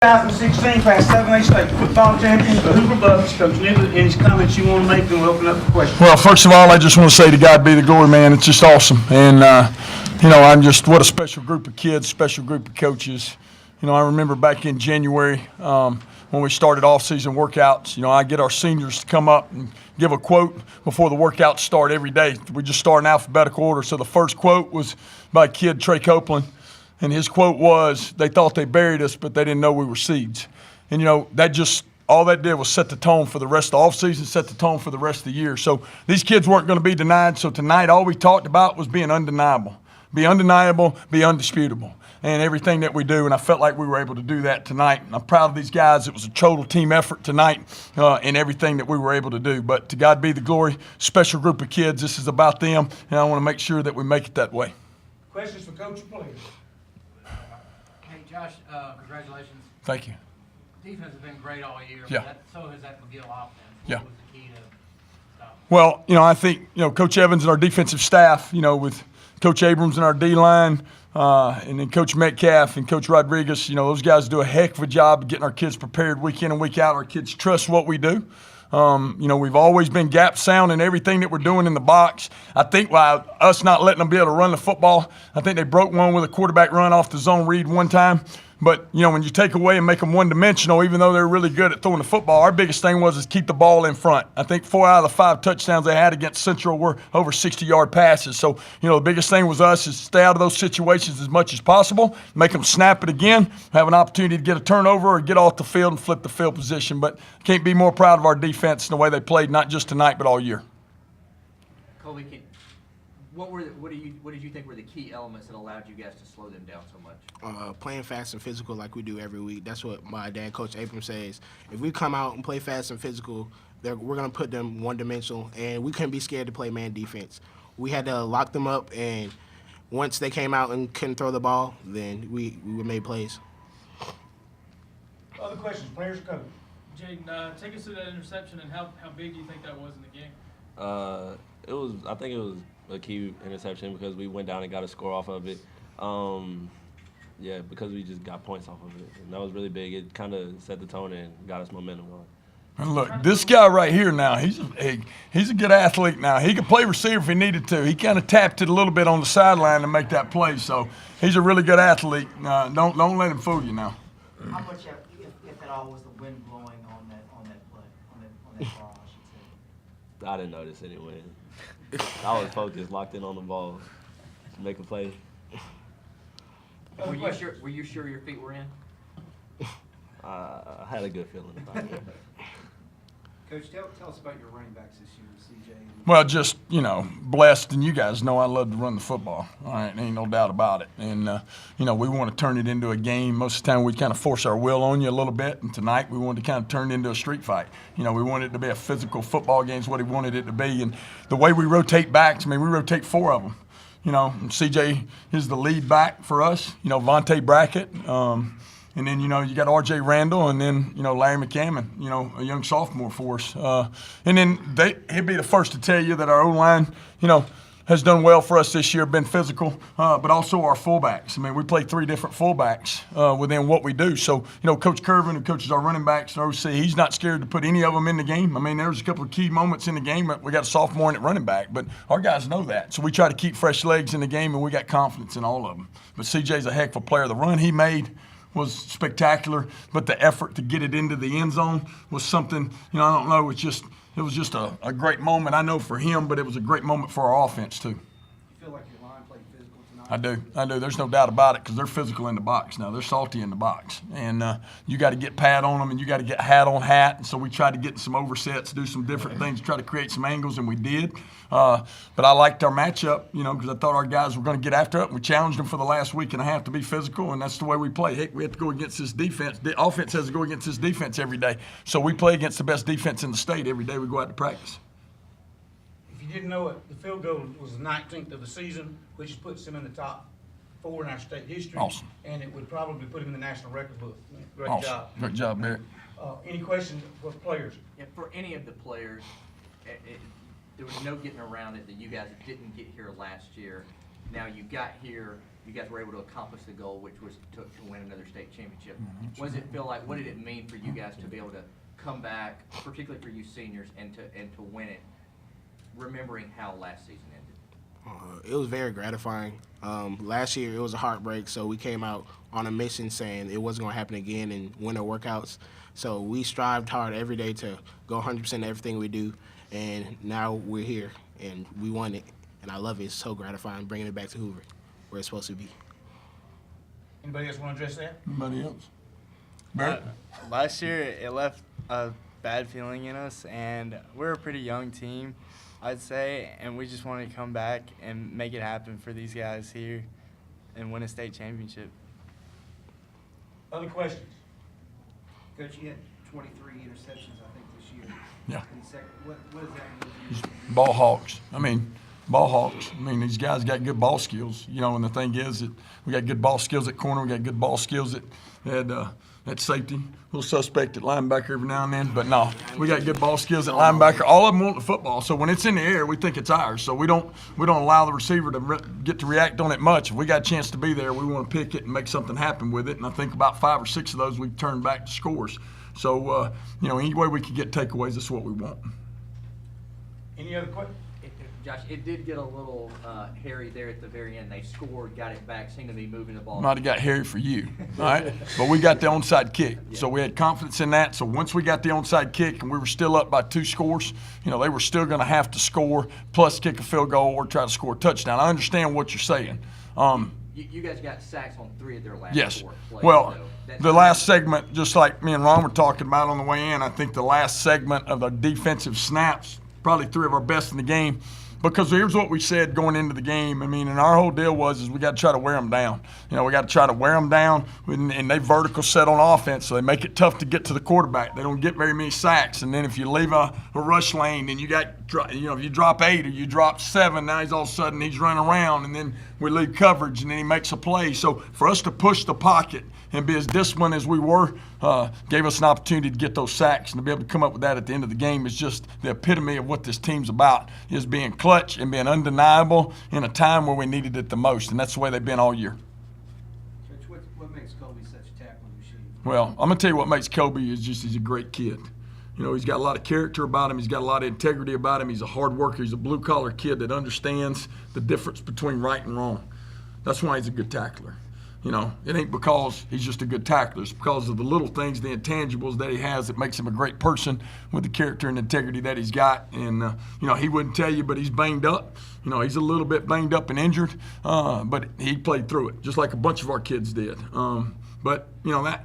2016 past 7A State football champions, the Hoover Bucks. Coach Niblett, any comments you want to make, then we'll open up for questions. Well, first of all, I just want to say to God be the glory, man. It's just awesome. And, what a special group of kids, special group of coaches. I remember back in January when we started off-season workouts, I get our seniors to come up and give a quote before the workouts start every day. We just start in alphabetical order. So the first quote was by kid Trey Copeland. And his quote was, they thought they buried us, but they didn't know we were seeds. And, all that did was set the tone for the rest of the offseason, set the tone for the rest of the year. So these kids weren't going to be denied. So tonight, all we talked about was being undeniable. Be undeniable, be undisputable. And everything that we do, and I felt like we were able to do that tonight. And I'm proud of these guys. It was a total team effort tonight in everything that we were able to do. But to God be the glory, special group of kids. This is about them, and I want to make sure that we make it that way. Questions for Coach or players? Hey, Josh, congratulations. Thank you. Defense has been great all year. Yeah. But so has that McGill offense. Yeah. What was the key to stop? Well, I think, Coach Evans and our defensive staff, with Coach Abrams and our D-line, and then Coach Metcalf and Coach Rodriguez, those guys do a heck of a job of getting our kids prepared week in and week out. Our kids trust what we do. We've always been gap sound in everything that we're doing in the box. I think by us not letting them be able to run the football, I think they broke one with a quarterback run off the zone read one time. But, when you take away and make them one-dimensional, even though they're really good at throwing the football, our biggest thing was keep the ball in front. I think 4 out of the 5 touchdowns they had against Central were over 60-yard passes. So, the biggest thing was us is stay out of those situations as much as possible, make them snap it again, have an opportunity to get a turnover or get off the field and flip the field position. But can't be more proud of our defense and the way they played, not just tonight but all year. Colby, what did you think were the key elements that allowed you guys to slow them down so much? Playing fast and physical like we do every week. That's what my dad, Coach Abrams, says. If we come out and play fast and physical, we're going to put them one-dimensional, and we couldn't be scared to play man defense. We had to lock them up, and once they came out and couldn't throw the ball, then we made plays. Other questions, players or coach? Jaden, take us through that interception and how big do you think that was in the game? I think it was a key interception because we went down and got a score off of it. Because we just got points off of it. And that was really big. It kind of set the tone and got us momentum going. And look, this guy right here now, he's a good athlete now. He could play receiver if he needed to. He kind of tapped it a little bit on the sideline to make that play. So he's a really good athlete. Don't let him fool you now. How much, if at all, was the wind blowing on that play, on that ball, I should say? I didn't notice anyway. I was focused, locked in on the ball, to make a play. Were you sure your feet were in? I had a good feeling about it. Coach, tell us about your running backs this year, CJ. Well, just, blessed, and you guys know I love to run the football. All right, ain't no doubt about it. And, we want to turn it into a game. Most of the time we kind of force our will on you a little bit, and tonight we wanted to kind of turn it into a street fight. We wanted it to be a physical football game is what he wanted it to be. And the way we rotate backs, we rotate 4 of them. And CJ is the lead back for us, Vontae Brackett. And then, you got R.J. Randall and then, Larry McCammon, a young sophomore for us. And then he'd be the first to tell you that our O-line, has done well for us this year, been physical, but also our fullbacks. We play 3 different fullbacks within what we do. So, Coach Curvin, who coaches our running backs and OC, he's not scared to put any of them in the game. There was a couple of key moments in the game, but we got a sophomore in at running back. But our guys know that. So we try to keep fresh legs in the game, and we got confidence in all of them. But CJ's a heck of a player. The run he made was spectacular, but the effort to get it into the end zone was something, I don't know, it was just a great moment, I know, for him, but it was a great moment for our offense, too. You feel like your line played physical tonight? I do. There's no doubt about it because they're physical in the box now. They're salty in the box. And you got to get pad on them and you got to get hat on hat. And so we tried to get some oversets, do some different things, try to create some angles, and we did. But I liked our matchup, because I thought our guys were going to get after it. We challenged them for the last week and a half to be physical, and that's the way we play. Heck, we have to go against this defense. The offense has to go against this defense every day. So we play against the best defense in the state every day we go out to practice. If you didn't know it, the field goal was the 19th of the season, which puts him in the top 4 in our state history. Awesome. And it would probably put him in the national record book. Great Awesome. job. Great job, Barrett. Any questions for players? Yeah, for any of the players, there was no getting around it that you guys didn't get here last year. Now you got here you guys were able to accomplish the goal, which was to win another state championship. What does it feel like? What did it mean for you guys to be able to come back, particularly for you seniors, and to win it, remembering how last season ended? It was very gratifying. Last year it was a heartbreak, so we came out on a mission saying it wasn't going to happen again in winter workouts. So we strived hard every day to go 100% in everything we do, and now we're here and we won it, and I love it. It's so gratifying bringing it back to Hoover, where it's supposed to be. Anybody else want to address that? Anybody else? Barrett? Last year, it left a bad feeling in us, and we're a pretty young team, I'd say, and we just wanted to come back and make it happen for these guys here and win a state championship. Other questions? Coach, you had 23 interceptions, I think, this year. Yeah. What does that mean to you? Ball hawks. Ball hawks. These guys got good ball skills, and the thing is that we got good ball skills at corner. We got good ball skills at safety. A little suspect at linebacker every now and then, but no, we got good ball skills at linebacker. All of them want the football, so when it's in the air, we think it's ours. So we don't allow the receiver to get to react on it much. If we got a chance to be there, we want to pick it and make something happen with it. And I think about 5 or 6 of those we've turned back to scores. So any way we can get takeaways, that's what we want. Any other questions? Josh, it did get a little hairy there at the very end. They scored, got it back, seemed to be moving the ball. Might have got hairy for you, all right? But we got the onside kick, so we had confidence in that. So once we got the onside kick and we were still up by 2 scores, they were still going to have to score, plus kick a field goal or try to score a touchdown. I understand what you're saying. You guys got sacks on 3 of their last Yes. 4 plays. Well, so the last segment, just like me and Ron were talking about on the way in, I think the last segment of the defensive snaps, probably 3 of our best in the game. Because here's what we said going into the game. And our whole deal was we got to try to wear them down. We got to try to wear them down, and they vertical set on offense, so they make it tough to get to the quarterback. They don't get very many sacks. And then if you leave a rush lane, then if you drop 8 or you drop 7, now all of a sudden he's running around, and then we leave coverage, and then he makes a play. So for us to push the pocket and be as disciplined as we were, gave us an opportunity to get those sacks, and to be able to come up with that at the end of the game is just the epitome of what this team's about, is being clutch and being undeniable in a time where we needed it the most, and that's the way they've been all year. Coach, what makes Kobe such a tackling machine? Well, I'm going to tell you what makes Kobe is just he's a great kid. He's got a lot of character about him. He's got a lot of integrity about him. He's a hard worker. He's a blue-collar kid that understands the difference between right and wrong. That's why he's a good tackler. It ain't because he's just a good tackler. It's because of the little things, the intangibles that he has that makes him a great person with the character and integrity that he's got. And, he wouldn't tell you, but he's banged up. He's a little bit banged up and injured, but he played through it, just like a bunch of our kids did. But,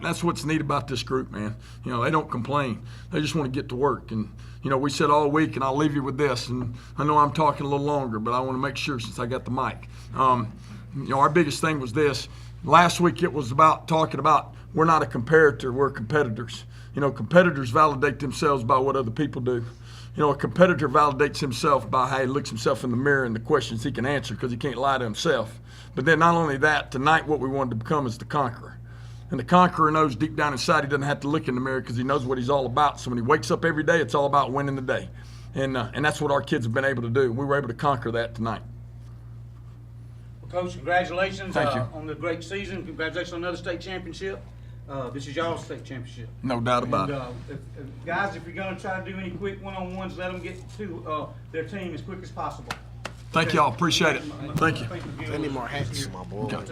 that's what's neat about this group, man. They don't complain. They just want to get to work. And, we said all week, and I'll leave you with this, and I know I'm talking a little longer, but I want to make sure since I got the mic. Our biggest thing was this. Last week it was about talking about we're not a comparator, we're competitors. Competitors validate themselves by what other people do. A competitor validates himself by how he looks himself in the mirror and the questions he can answer because he can't lie to himself. But then not only that, tonight what we wanted to become is the conqueror. And the conqueror knows deep down inside he doesn't have to look in the mirror because he knows what he's all about. So when he wakes up every day, it's all about winning the day. And that's what our kids have been able to do. We were able to conquer that tonight. Coach, congratulations Thank you. On the great season. Congratulations on another state championship. This is y'all's state championship. No doubt about And, it. guys, if you're going to try to do any quick one-on-ones, let them get to their team as quick as possible. Thank y'all. Appreciate it. Thank you. They need more hats. Okay.